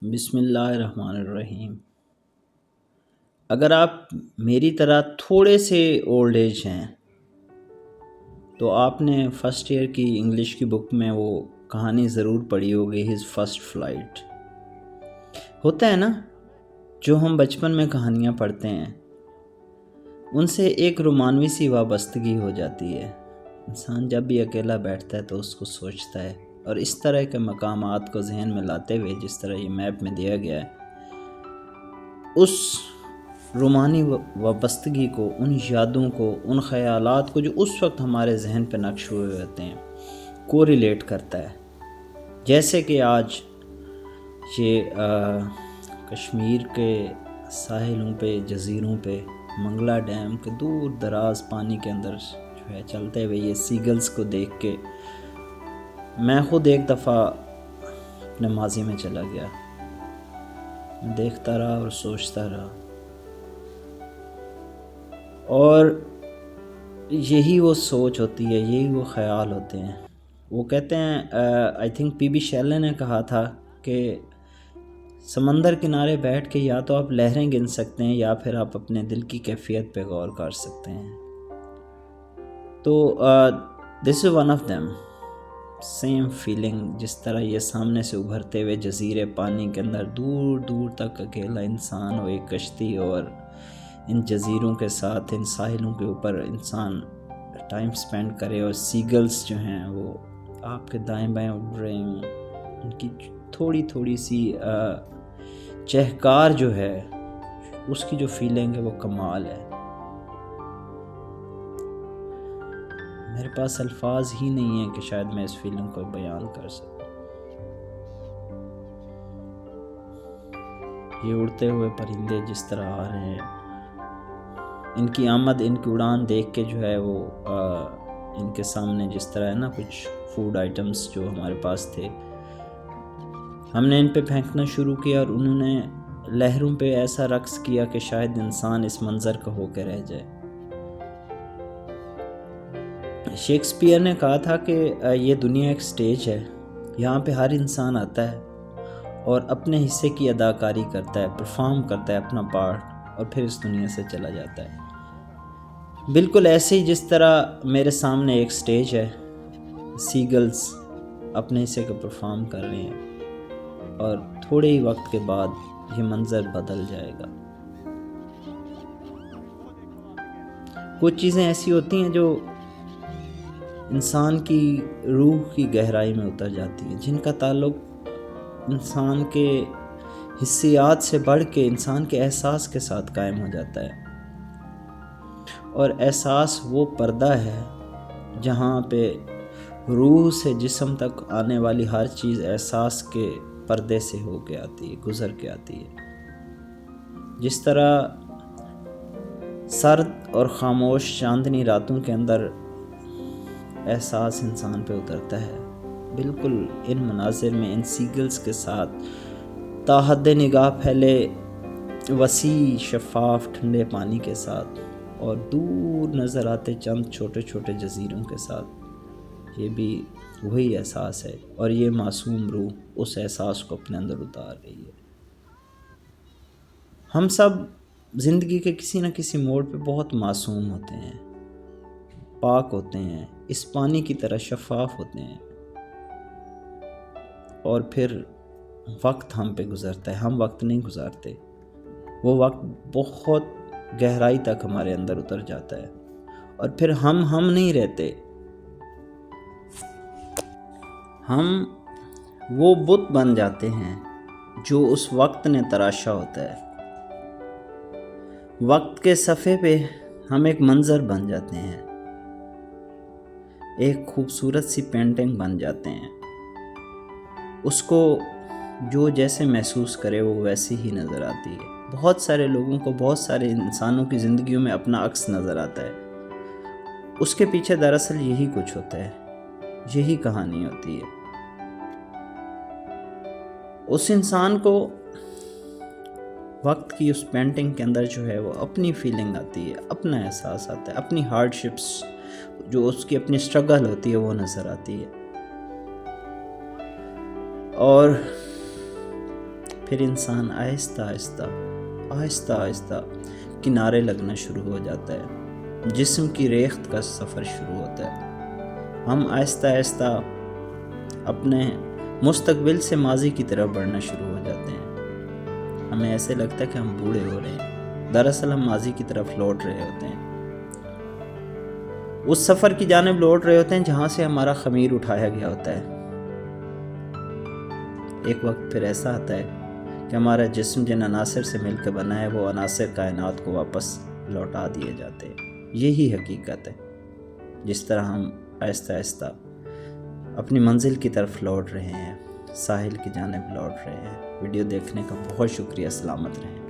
بسم اللہ الرحمن الرحیم۔ اگر آپ میری طرح تھوڑے سے اولڈ ایج ہیں تو آپ نے فرسٹ ایئر کی انگلش کی بک میں وہ کہانی ضرور پڑھی ہوگی، ہز فرسٹ فلائٹ۔ ہوتا ہے نا، جو ہم بچپن میں کہانیاں پڑھتے ہیں ان سے ایک رومانوی سی وابستگی ہو جاتی ہے۔ انسان جب بھی اکیلا بیٹھتا ہے تو اس کو سوچتا ہے، اور اس طرح کے مقامات کو ذہن میں لاتے ہوئے جس طرح یہ میپ میں دیا گیا ہے، اس رومانی وابستگی کو، ان یادوں کو، ان خیالات کو جو اس وقت ہمارے ذہن پہ نقش ہوئے ہوتے ہیں کو ریلیٹ کرتا ہے۔ جیسے کہ آج یہ کشمیر کے ساحلوں پہ، جزیروں پہ، منگلا ڈیم کے دور دراز پانی کے اندر جو ہے چلتے ہوئے یہ سیگلز کو دیکھ کے میں خود ایک دفعہ اپنے ماضی میں چلا گیا، دیکھتا رہا اور سوچتا رہا، اور یہی وہ سوچ ہوتی ہے، یہی وہ خیال ہوتے ہیں۔ وہ کہتے ہیں، آئی تھنک پی بی شیلے نے کہا تھا کہ سمندر کنارے بیٹھ کے یا تو آپ لہریں گن سکتے ہیں یا پھر آپ اپنے دل کی کیفیت پہ غور کر سکتے ہیں۔ تو this is one of them, same feeling, جس طرح یہ سامنے سے ابھرتے ہوئے جزیرے پانی کے اندر دور دور تک اکیلا انسان ہو، ایک کشتی، اور ان جزیروں کے ساتھ، ان ساحلوں کے اوپر انسان ٹائم سپینڈ کرے، اور سیگلز جو ہیں وہ آپ کے دائیں بائیں اڑ رہے ہوں، ان کی تھوڑی تھوڑی سی چہکار جو ہے، اس کی جو فیلنگ ہے وہ کمال ہے۔ میرے پاس الفاظ ہی نہیں ہیں کہ شاید میں اس فیلنگ کو بیان کر سکوں۔ یہ اڑتے ہوئے پرندے جس طرح آ رہے ہیں، ان کی آمد، ان کی اڑان دیکھ کے جو ہے وہ ان کے سامنے جس طرح ہے نا، کچھ فوڈ آئٹمز جو ہمارے پاس تھے، ہم نے ان پہ پھینکنا شروع کیا، اور انہوں نے لہروں پہ ایسا رقص کیا کہ شاید انسان اس منظر کا ہو کے رہ جائے۔ شیکسپیئر نے کہا تھا کہ یہ دنیا ایک سٹیج ہے، یہاں پہ ہر انسان آتا ہے اور اپنے حصے کی اداکاری کرتا ہے، پرفارم کرتا ہے اپنا پارٹ، اور پھر اس دنیا سے چلا جاتا ہے۔ بالکل ایسے ہی جس طرح میرے سامنے ایک سٹیج ہے، سیگلز اپنے حصے کو پرفارم کر رہے ہیں، اور تھوڑے ہی وقت کے بعد یہ منظر بدل جائے گا۔ کچھ چیزیں ایسی ہوتی ہیں جو انسان کی روح کی گہرائی میں اتر جاتی ہیں، جن کا تعلق انسان کے حسیات سے بڑھ کے انسان کے احساس کے ساتھ قائم ہو جاتا ہے، اور احساس وہ پردہ ہے جہاں پہ روح سے جسم تک آنے والی ہر چیز احساس کے پردے سے ہو کے آتی ہے، گزر کے آتی ہے۔ جس طرح سرد اور خاموش چاندنی راتوں کے اندر احساس انسان پہ اترتا ہے، بالکل ان مناظر میں، ان سیگلز کے ساتھ تا حد نگاہ پھیلے وسیع شفاف ٹھنڈے پانی کے ساتھ، اور دور نظر آتے چند چھوٹے چھوٹے جزیروں کے ساتھ، یہ بھی وہی احساس ہے، اور یہ معصوم روح اس احساس کو اپنے اندر اتار رہی ہے۔ ہم سب زندگی کے کسی نہ کسی موڑ پہ بہت معصوم ہوتے ہیں، پاک ہوتے ہیں، اس پانی کی طرح شفاف ہوتے ہیں، اور پھر وقت ہم پہ گزرتا ہے، ہم وقت نہیں گزارتے، وہ وقت بہت گہرائی تک ہمارے اندر اتر جاتا ہے، اور پھر ہم نہیں رہتے، ہم وہ بت بن جاتے ہیں جو اس وقت نے تراشا ہوتا ہے۔ وقت کے صفحے پہ ہم ایک منظر بن جاتے ہیں، ایک خوبصورت سی پینٹنگ بن جاتے ہیں، اس کو جو جیسے محسوس کرے وہ ویسی ہی نظر آتی ہے۔ بہت سارے لوگوں کو، بہت سارے انسانوں کی زندگیوں میں اپنا عکس نظر آتا ہے، اس کے پیچھے دراصل یہی کچھ ہوتا ہے، یہی کہانی ہوتی ہے۔ اس انسان کو وقت کی اس پینٹنگ کے اندر جو ہے وہ اپنی فیلنگ آتی ہے، اپنا احساس آتا ہے، اپنی ہارڈ شپس، جو اس کی اپنی سٹرگل ہوتی ہے وہ نظر آتی ہے، اور پھر انسان آہستہ آہستہ کنارے لگنا شروع ہو جاتا ہے، جسم کی ریخت کا سفر شروع ہوتا ہے۔ ہم آہستہ آہستہ اپنے مستقبل سے ماضی کی طرف بڑھنا شروع ہو جاتے ہیں۔ ہمیں ایسے لگتا ہے کہ ہم بوڑھے ہو رہے ہیں، دراصل ہم ماضی کی طرف لوٹ رہے ہوتے ہیں، اس سفر کی جانب لوٹ رہے ہوتے ہیں جہاں سے ہمارا خمیر اٹھایا گیا ہوتا ہے۔ ایک وقت پھر ایسا آتا ہے کہ ہمارا جسم جن عناصر سے مل کے بنا ہے وہ عناصر کائنات کو واپس لوٹا دیے جاتے ہیں۔ یہی حقیقت ہے، جس طرح ہم آہستہ آہستہ اپنی منزل کی طرف لوٹ رہے ہیں، ساحل کی جانب لوٹ رہے ہیں۔ ویڈیو دیکھنے کا بہت شکریہ، سلامت رہیں۔